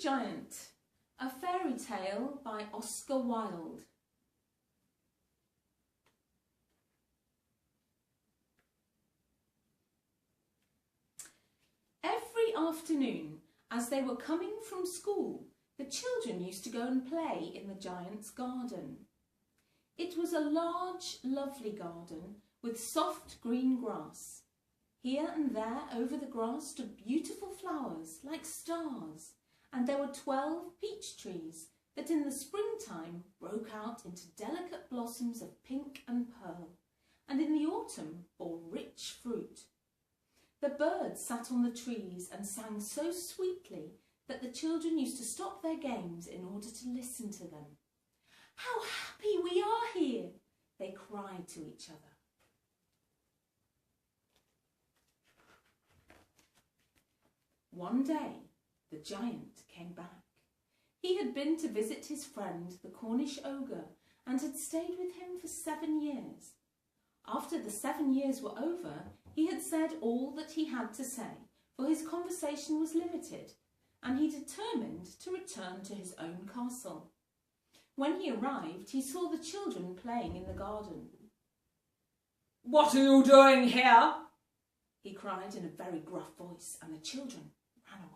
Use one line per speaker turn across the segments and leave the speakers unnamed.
Giant, a fairy tale by Oscar Wilde. Every afternoon, as they were coming from school, the children used to go and play in the giant's garden. It was a large, lovely garden with soft green grass. Here and there over the grass stood beautiful flowers like stars, and there were 12 peach trees that in the springtime broke out into delicate blossoms of pink and pearl, and in the autumn bore rich fruit. The birds sat on the trees and sang so sweetly that the children used to stop their games in order to listen to them. "How happy we are here!" they cried to each other. One day, the giant came back. He had been to visit his friend, the Cornish ogre, and had stayed with him for 7 years. After the 7 years were over, he had said all that he had to say, for his conversation was limited, and he determined to return to his own castle. When he arrived, he saw the children playing in the garden. "What are you doing here?" he cried in a very gruff voice, and the children ran away.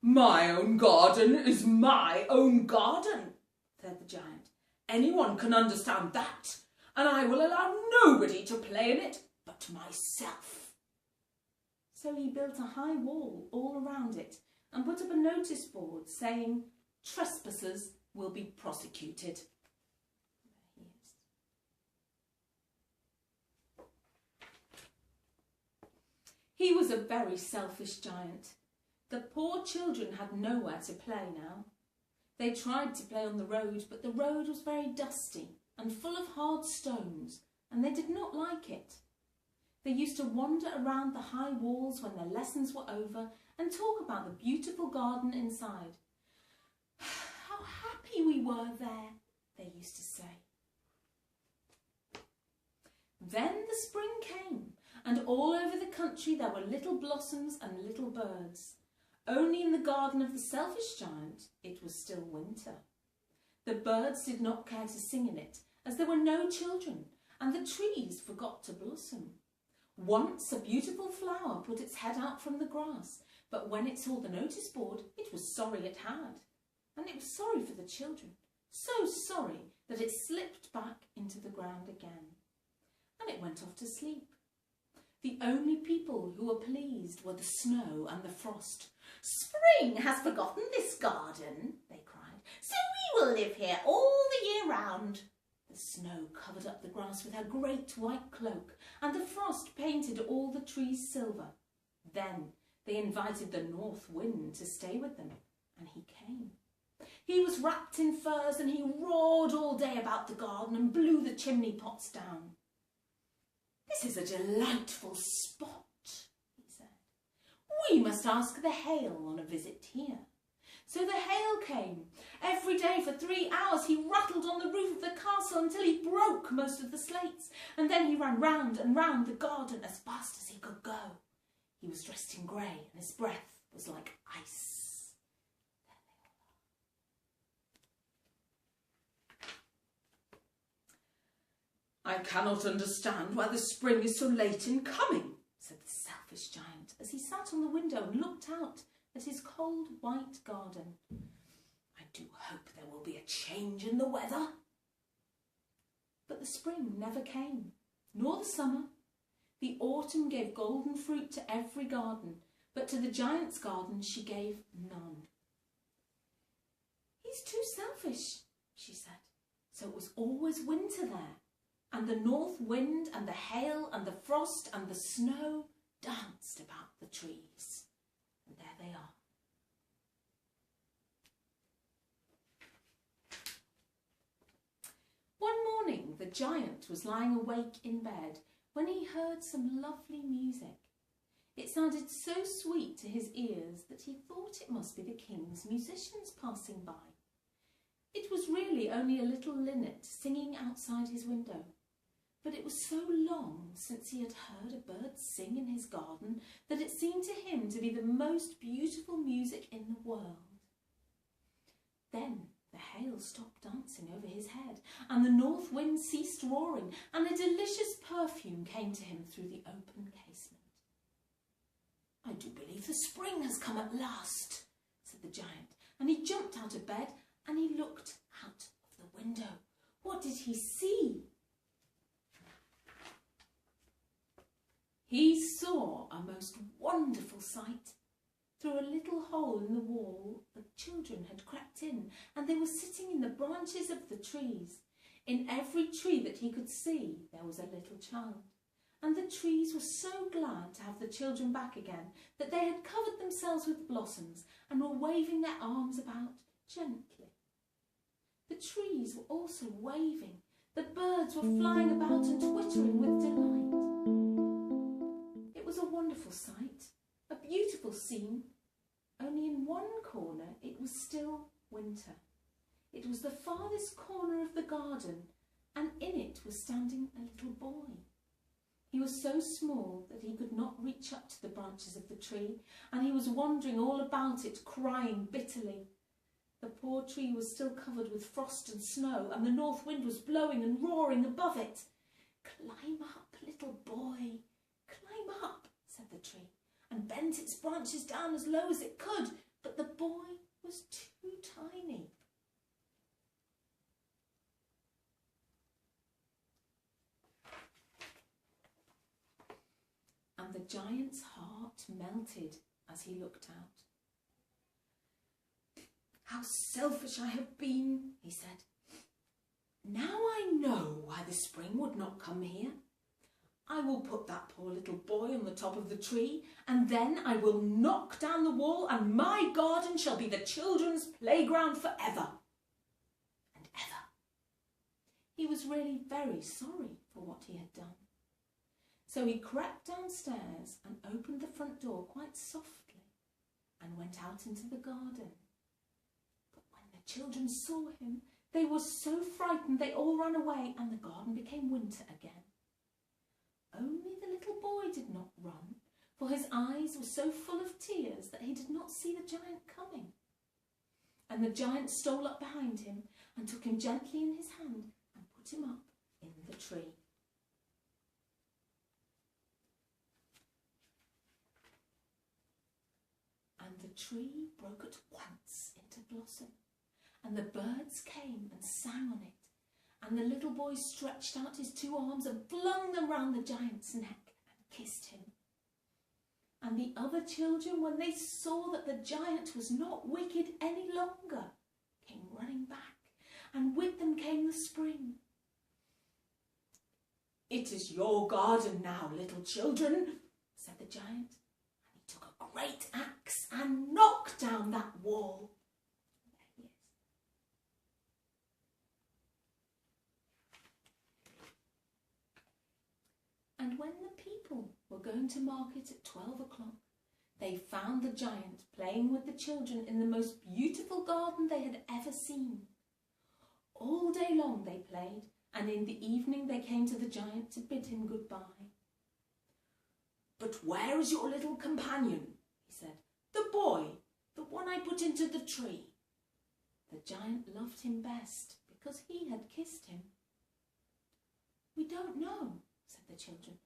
"My own garden is my own garden," said the giant. "Anyone can understand that, and I will allow nobody to play in it but myself." So he built a high wall all around it and put up a notice board saying, "Trespassers will be prosecuted." There he is. He was a very selfish giant. The poor children had nowhere to play now. They tried to play on the road, but the road was very dusty and full of hard stones, and they did not like it. They used to wander around the high walls when their lessons were over and talk about the beautiful garden inside. "How happy we were there," they used to say. Then the spring came, and all over the country there were little blossoms and little birds. Only in the garden of the selfish giant it was still winter. The birds did not care to sing in it, as there were no children, and the trees forgot to blossom. Once a beautiful flower put its head out from the grass, but when it saw the notice board, it was sorry it had. And it was sorry for the children, so sorry that it slipped back into the ground again. And it went off to sleep. The only people who were pleased were the snow and the frost. "Spring has forgotten this garden," they cried, "so we will live here all the year round." The snow covered up the grass with her great white cloak, and the frost painted all the trees silver. Then they invited the north wind to stay with them, and he came. He was wrapped in furs, and he roared all day about the garden and blew the chimney pots down. "This is a delightful spot," he said. "We must ask the hail on a visit here." So the hail came. Every day for 3 hours he rattled on the roof of the castle until he broke most of the slates, and then he ran round and round the garden as fast as he could go. He was dressed in grey, and his breath was like ice. There they all are. "I cannot understand why the spring is so late in coming," said the selfish giant as he sat on the window and looked out at his cold white garden. "I do hope there will be a change in the weather." But the spring never came, nor the summer. The autumn gave golden fruit to every garden, but to the giant's garden she gave none. "He's too selfish," she said. So it was always winter there, and the north wind and the hail and the frost and the snow danced about the trees. And there they are. One morning the giant was lying awake in bed when he heard some lovely music. It sounded so sweet to his ears that he thought it must be the king's musicians passing by. It was really only a little linnet singing outside his window. but it was so long since he had heard a bird sing in his garden that it seemed to him to be the most beautiful music in the world. Then the hail stopped dancing over his head, and the north wind ceased roaring, and a delicious perfume came to him through the open casement. "I do believe the spring has come at last," said the giant, and he jumped out of bed and he looked out of the window. What did he see? He saw a most wonderful sight. Through a little hole in the wall, the children had crept in, and they were sitting in the branches of the trees. In every tree that he could see, there was a little child. And the trees were so glad to have the children back again that they had covered themselves with blossoms and were waving their arms about gently. The trees were also waving. The birds were flying about and twittering with delight. It was a wonderful sight, a beautiful scene. Only in one corner it was still winter. It was the farthest corner of the garden, and in it was standing a little boy. He was so small that he could not reach up to the branches of the tree, and he was wandering all about it, crying bitterly. The poor tree was still covered with frost and snow, and the north wind was blowing and roaring above it. "Climb up, little boy, climb up," said the tree, and bent its branches down as low as it could, but the boy was too tiny. And the giant's heart melted as he looked out. "How selfish I have been," he said. "Now I know why the spring would not come here. I will put that poor little boy on the top of the tree, and then I will knock down the wall, and my garden shall be the children's playground forever and ever." He was really very sorry for what he had done. So he crept downstairs and opened the front door quite softly and went out into the garden. But when the children saw him, they were so frightened they all ran away, and the garden became winter again. Only the little boy did not run, for his eyes were so full of tears that he did not see the giant coming. And the giant stole up behind him and took him gently in his hand and put him up in the tree. And the tree broke at once into blossom, and the birds came and sang on it, and the little boy stretched out his two arms and flung them round the giant's neck and kissed him. And the other children, when they saw that the giant was not wicked any longer, came running back, and with them came the spring. "It is your garden now, little children," said the giant. Took a great axe and knocked down that wall. There he is. And when the people were going to market at 12 o'clock, they found the giant playing with the children in the most beautiful garden they had ever seen. All day long they played, and in the evening they came to the giant to bid him goodbye. "But where is your little companion?" he said. "The boy, the one I put into the tree." The giant loved him best because he had kissed him. "We don't know," said the children.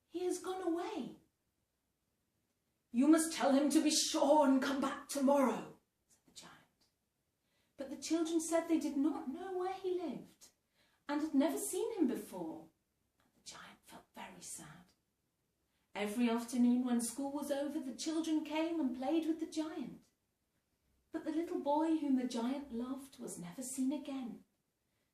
"He has gone away." "You must tell him to be sure and come back tomorrow," said the giant. But the children said they did not know where he lived and had never seen him before, and the giant felt very sad. Every afternoon when school was over, the children came and played with the giant. But the little boy whom the giant loved was never seen again.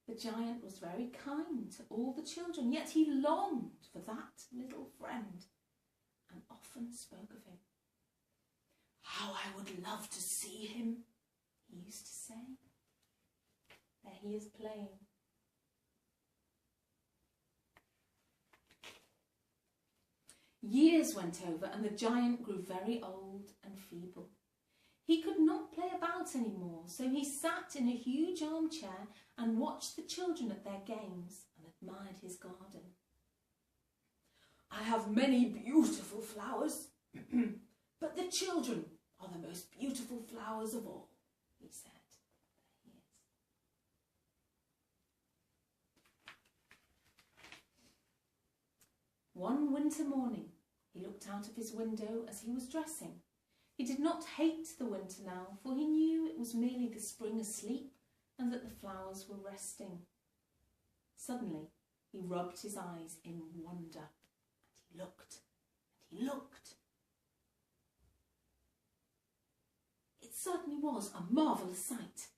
The giant was very kind to all the children, yet he longed for that little friend and often spoke of him. "How I would love to see him," he used to say. There he is playing. Years went over, and the giant grew very old and feeble. He could not play about any more, so he sat in a huge armchair and watched the children at their games, and the admired his garden. "I have many beautiful flowers, but the children are the most beautiful flowers of all," he said. There he is. One winter morning, he looked out of his window as he was dressing. He did not hate the winter now, for he knew it was merely the spring asleep and that the flowers were resting. Suddenly, he rubbed his eyes in wonder, and he looked, and he looked. It certainly was a marvellous sight.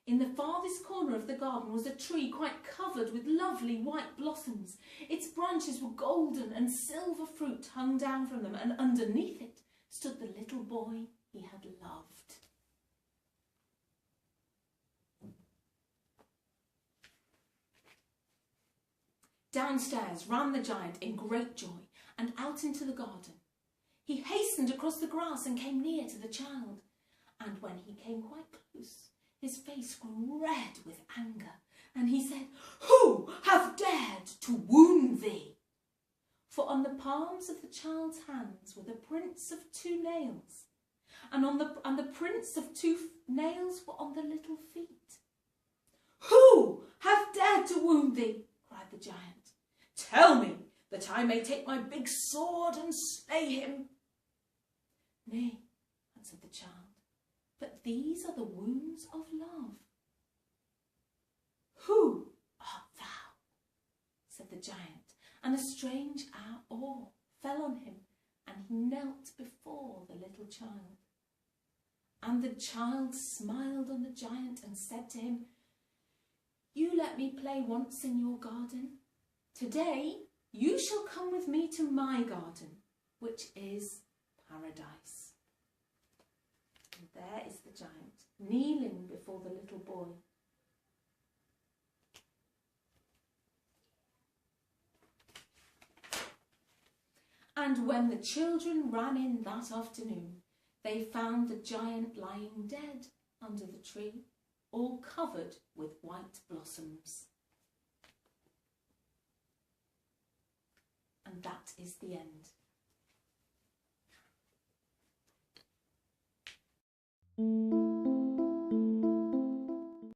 In the farthest corner of the garden was a tree quite covered with lovely white blossoms. Its branches were golden and silver fruit hung down from them, and underneath it stood the little boy he had loved. Downstairs ran the giant in great joy and out into the garden. He hastened across the grass and came near to the child, and when he came quite close, his face grew red with anger, and he said, "Who hath dared to wound thee?" For on the palms of the child's hands were the prints of 2 nails, and the prints of 2 nails were on the little feet. "Who hath dared to wound thee?" cried the giant. "Tell me, that I may take my big sword and slay him." "Nay," answered the child, "but these are the wounds of love." "Who art thou?" said the giant, and a strange awe fell on him, and he knelt before the little child. And the child smiled on the giant and said to him, "You let me play once in your garden. Today you shall come with me to my garden, which is paradise." And there is the giant, kneeling before the little boy. And when the children ran in that afternoon, they found the giant lying dead under the tree, all covered with white blossoms. And that is the end.